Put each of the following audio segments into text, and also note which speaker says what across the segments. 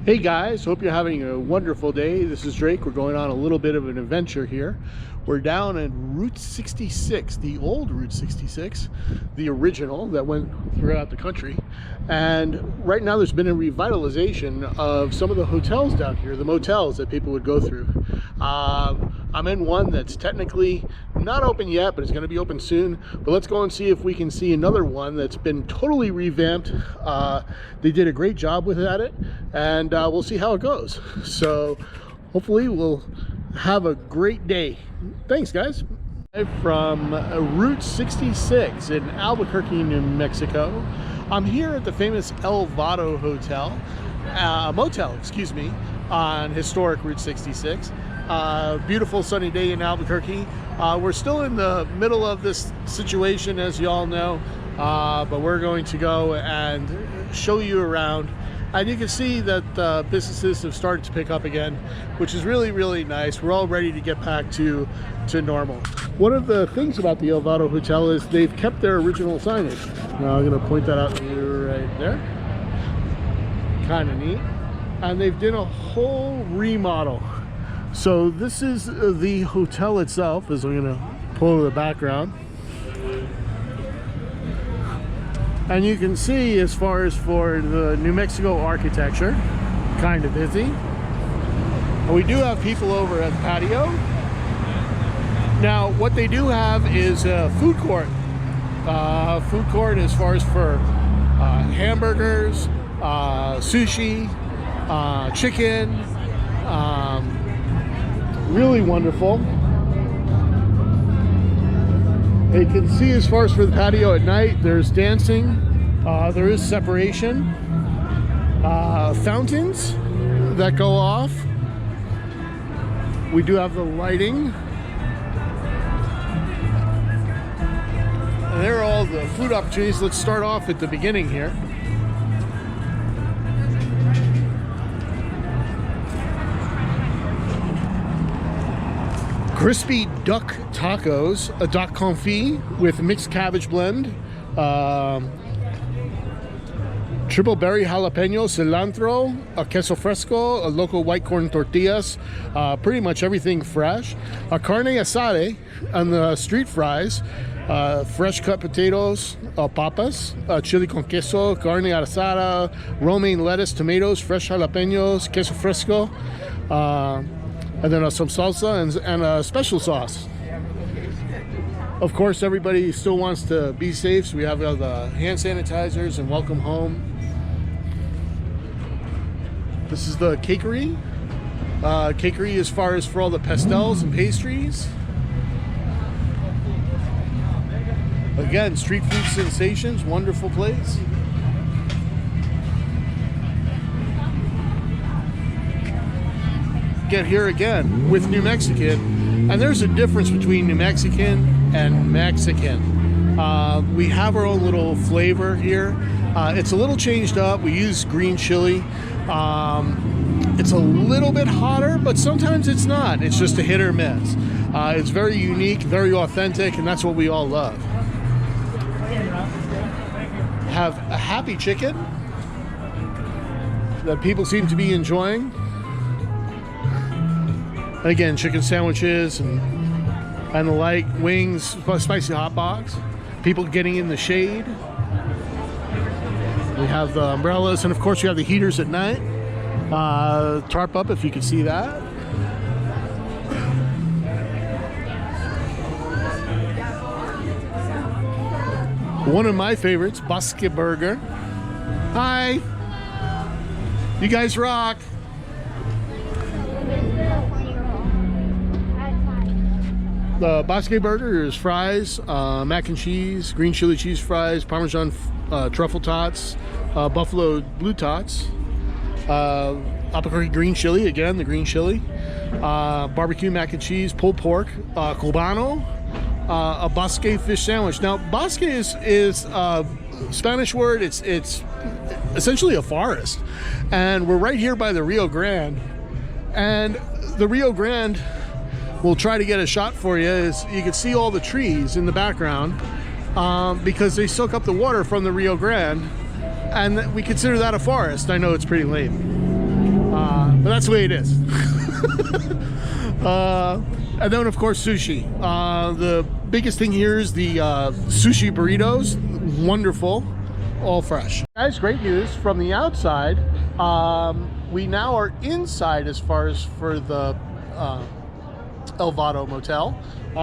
Speaker 1: Hey guys, hope you're having a wonderful day. This is Drake. We're going on a little bit of an adventure here. We're down at Route 66, the old Route 66, the original that went throughout the country. And right now there's been a revitalization of some of the hotels down here, the motels that people would go through. I'm in one that's technically not open yet, but it's going to be open soon. But let's go and see if we can see another one that's been totally revamped. They did a great job with it, and we'll see how it goes. So hopefully we'll have a great day. Thanks, guys. From Route 66 in Albuquerque, New Mexico. I'm here at the famous El Vado Hotel, motel, excuse me, on historic Route 66. Beautiful sunny day in Albuquerque. We're still in the middle of this situation, as you all know, but we're going to go and show you around. And you can see that businesses have started to pick up again, which is really, really nice. We're all ready to get back to normal. One of the things about the El Vado Hotel is they've kept their original signage. Now I'm going to point that out to you right there. Kind of neat. And they've done a whole remodel. So this is the hotel itself, as I'm going to pull the background. And you can see, as far as for the New Mexico architecture, kind of busy. And we do have people over at the patio. Now, what they do have is a food court. Food court as far as for hamburgers, sushi, chicken, really wonderful. You can see, as far as for the patio at night, there's dancing, there is separation, fountains that go off. We do have the lighting. And there are all the food opportunities. Let's start off at the beginning here. Crispy duck tacos, a duck confit with mixed cabbage blend, triple berry jalapeno, cilantro, a queso fresco, a local white corn tortillas, pretty much everything fresh. A carne asada and the street fries, fresh cut potatoes, papas, chili con queso, carne asada, romaine lettuce, tomatoes, fresh jalapenos, queso fresco, and then some salsa and a special sauce. Of course, everybody still wants to be safe, so we have the hand sanitizers and welcome home. This is the cakery. Cakery as far as for all the pastels and pastries. Again, street food sensations, wonderful place. Get here again with New Mexican, and there's a difference between New Mexican and Mexican. We have our own little flavor here. It's a little changed up. We use green chili. It's a little bit hotter, but sometimes it's not. It's just a hit or miss. It's very unique, very authentic, and that's what we all love. Have a happy chicken that people seem to be enjoying. And again, chicken sandwiches and the like, wings, spicy hot dogs, people getting in the shade. We have the umbrellas, and of course we have the heaters at night. Tarp up if you can see that. One of my favorites, Basque Burger. Hi! You guys rock! The Basque Burger is fries, mac and cheese, green chili cheese fries, Parmesan truffle tots, buffalo blue tots, Albuquerque green chili, again, the green chili, barbecue mac and cheese, pulled pork, cubano, a Basque fish sandwich. Now, Basque is a Spanish word. It's essentially a forest. And we're right here by the Rio Grande. And the Rio Grande, we'll try to get a shot for you, is you can see all the trees in the background because they soak up the water from the Rio Grande, and we consider that a forest. I know it's pretty lame. But that's the way it is. And then, of course, sushi. The biggest thing here is the sushi burritos. Wonderful, all fresh. Guys, great news from the outside. We now are inside as far as for the Vado Motel.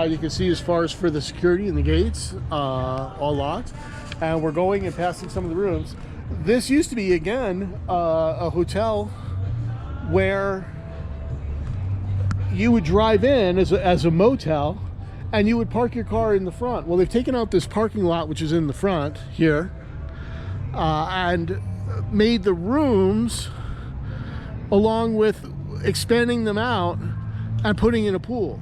Speaker 1: You can see as far as for the security and the gates, all locked. And we're going and passing some of the rooms. This used to be, again, a hotel where you would drive in as a motel and you would park your car in the front. Well, they've taken out this parking lot, which is in the front here, and made the rooms, along with expanding them out and putting in a pool.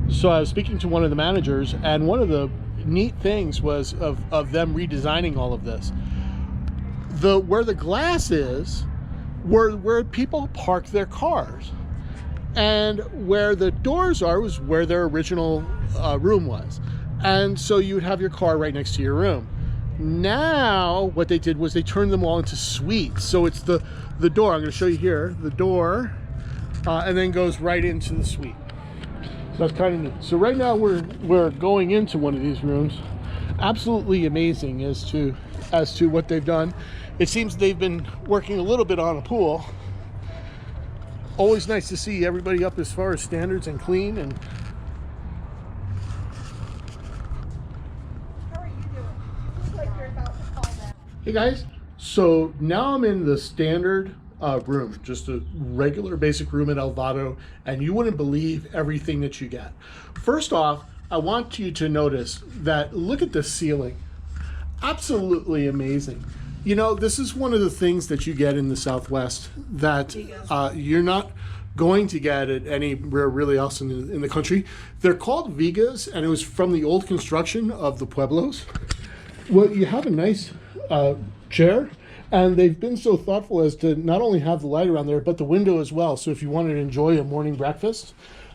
Speaker 1: So I was speaking to one of the managers, and one of the neat things was of them redesigning all of this. Where the glass is, where people park their cars. And where the doors are was where their original room was. And so you would have your car right next to your room. Now, what they did was they turned them all into suites. So it's the door, I'm gonna show you here, the door, and then goes right into the suite. So that's kind of neat. So right now we're going into one of these rooms. Absolutely amazing as to what they've done. It seems they've been working a little bit on a pool. Always nice to see everybody up as far as standards and clean. And
Speaker 2: how are you doing? Looks like you're about to fall down.
Speaker 1: Hey guys, so now I'm in the standard room, just a regular basic room at El Vado, and you wouldn't believe everything that you get. First off, I want you to notice that, look at the ceiling. Absolutely amazing. You know, this is one of the things that you get in the Southwest that you're not going to get it anywhere really else in the country. They're called Vigas, and it was from the old construction of the Pueblos. Well, you have a nice chair, and they've been so thoughtful as to not only have the light around there, but the window as well. So if you wanted to enjoy a morning breakfast,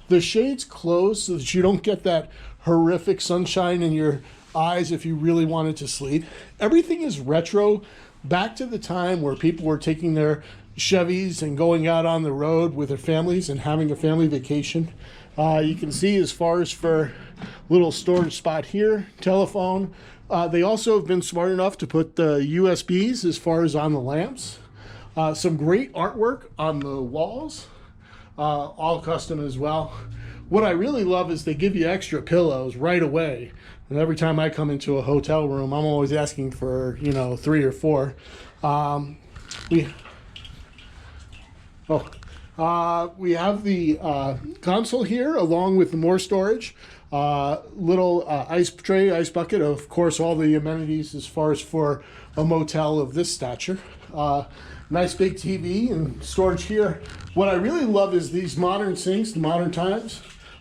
Speaker 1: the shades close so that you don't get that horrific sunshine in your eyes if you really wanted to sleep. Everything is retro, back to the time where people were taking their Chevys and going out on the road with their families and having a family vacation. You can see as far as for little storage spot here, telephone. They also have been smart enough to put the USBs as far as on the lamps. Some great artwork on the walls, all custom as well. What I really love is they give you extra pillows right away. And every time I come into a hotel room, I'm always asking for, 3 or 4. We have the console here along with more storage. Little ice tray, ice bucket, of course, all the amenities as far as for a motel of this stature. Nice big TV and storage here. What I really love is these modern sinks, the modern times.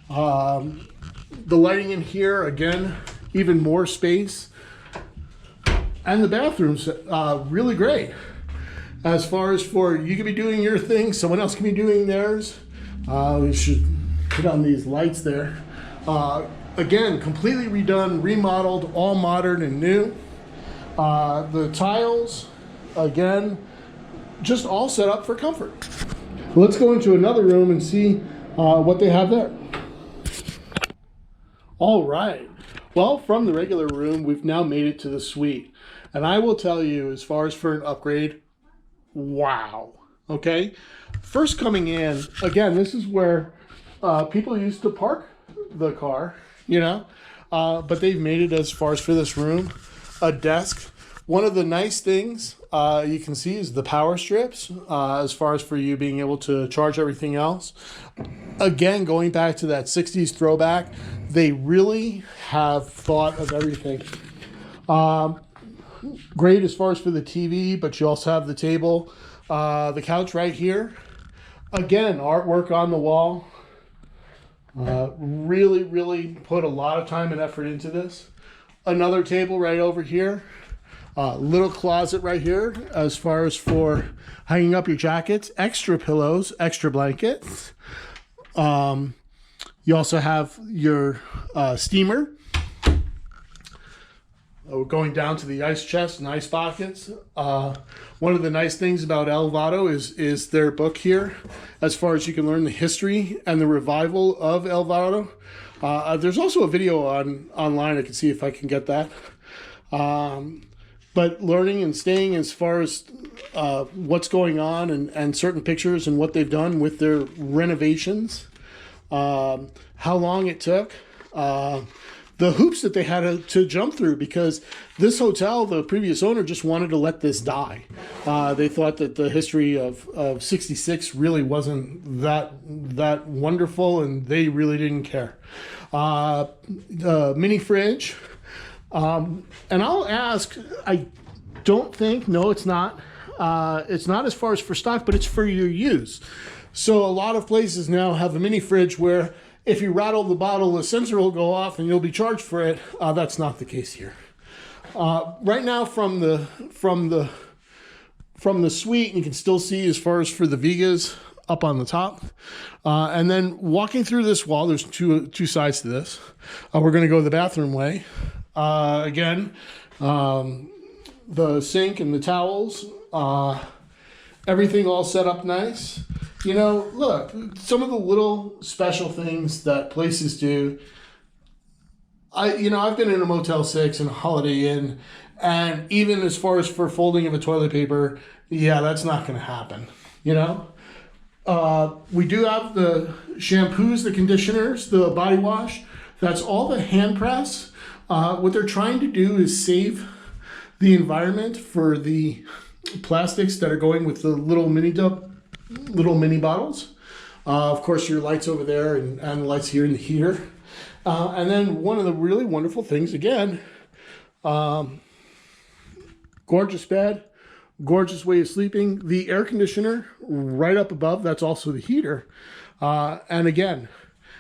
Speaker 1: The lighting in here, again, even more space. And the bathrooms, really great. As far as for, you could be doing your thing, someone else can be doing theirs. We should put on these lights there. Again, completely redone, remodeled, all modern and new. The tiles, again, just all set up for comfort. Let's go into another room and see what they have there. All right. Well, from the regular room, we've now made it to the suite. And I will tell you, as far as for an upgrade, wow. Okay. First coming in, again, this is where people used to park the car, but they've made it as far as for this room, a desk. One of the nice things you can see is the power strips, as far as for you being able to charge everything else. Again, going back to that 60s throwback, they really have thought of everything. Great as far as for the TV, but you also have the table, the couch right here. Again, artwork on the wall. Really, really put a lot of time and effort into this. Another table right over here. Little closet right here as far as for hanging up your jackets. Extra pillows, extra blankets. You also have your steamer. We're going down to the ice chest and ice pockets. One of the nice things about El Vado is their book here, as far as you can learn the history and the revival of El Vado. There's also a video online. I can see if I can get that. But learning and staying as far as what's going on and certain pictures and what they've done with their renovations, how long it took, the hoops that they had to jump through, because this hotel, the previous owner just wanted to let this die. They thought that the history of 66 really wasn't that wonderful, and they really didn't care. Mini fridge. And I'll ask, I don't think, no, it's not as far as for stock, but it's for your use. So a lot of places now have a mini fridge where if you rattle the bottle, the sensor will go off and you'll be charged for it. That's not the case here. Right now from the suite, you can still see as far as for the Vigas up on the top. And then walking through this wall, there's two sides to this. We're going to go the bathroom way. Again, the sink and the towels, everything all set up nice. You know, look, some of the little special things that places do. I've been in a Motel 6 and a Holiday Inn, and even as far as for folding of a toilet paper, yeah, that's not going to happen, you know? We do have the shampoos, the conditioners, the body wash. That's all the hand press. What they're trying to do is save the environment for the plastics that are going with the little mini bottles. Of course, your lights over there and the lights here in the heater. And then one of the really wonderful things, again, gorgeous bed, gorgeous way of sleeping. The air conditioner right up above, that's also the heater. And again,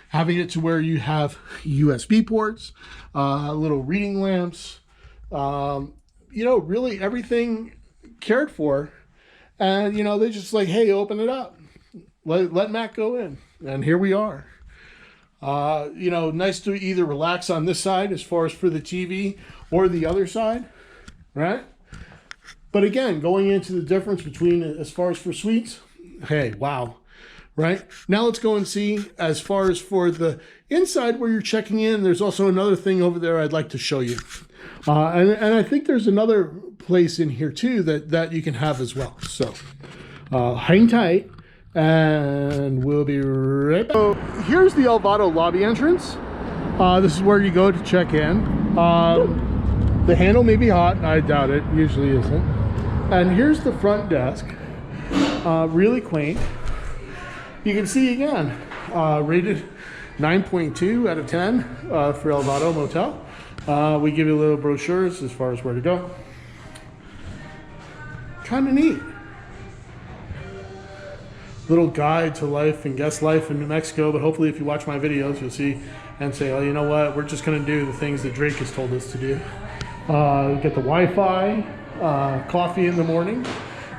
Speaker 1: having it to where you have USB ports, little reading lamps, really everything cared for. And, they just like, hey, open it up. Let Matt go in. And here we are. Nice to either relax on this side as far as for the TV or the other side, right? But again, going into the difference between as far as for suites, hey, wow. Right? Now let's go and see as far as for the inside where you're checking in. There's also another thing over there I'd like to show you. And I think there's another place in here too that you can have as well. So hang tight and we'll be right back. So here's the El Vado lobby entrance. This is where you go to check in. The handle may be hot. I doubt it. Usually isn't. And here's the front desk. Really quaint. You can see again, rated 9.2 out of 10 for El Vado Motel. We give you little brochures as far as where to go. Kind of neat. Little guide to life and guest life in New Mexico, but hopefully if you watch my videos, you'll see and say, oh, you know what, we're just gonna do the things that Drake has told us to do. Get the Wi-Fi, coffee in the morning,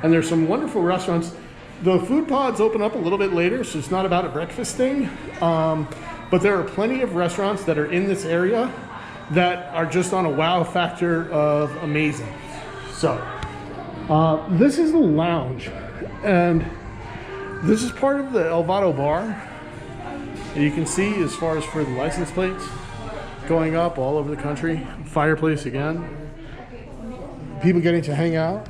Speaker 1: and there's some wonderful restaurants. The food pods open up a little bit later, so it's not about a breakfast thing. But there are plenty of restaurants that are in this area that are just on a wow factor of amazing. So, this is the lounge, and this is part of the El Vado bar. And you can see as far as for the license plates going up all over the country. Fireplace again. People getting to hang out.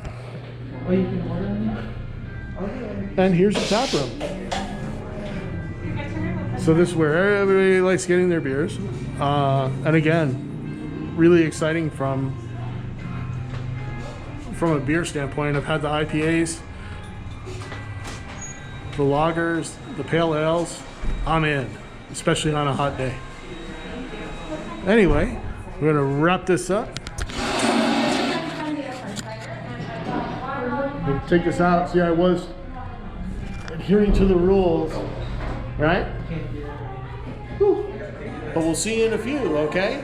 Speaker 1: And here's the tap room. So this is where everybody likes getting their beers. And again, really exciting from a beer standpoint. I've had the IPAs, the lagers, the pale ales. I'm in, especially on a hot day. Anyway, we're gonna wrap this up. Take this out. See, I was adhering to the rules, right? Whew. But we'll see you in a few, okay?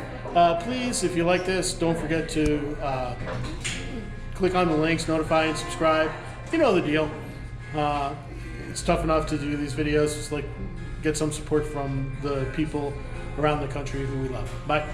Speaker 1: Please, if you like this, don't forget to click on the links, notify, and subscribe. You know the deal. It's tough enough to do these videos. Just like get some support from the people around the country who we love. Bye.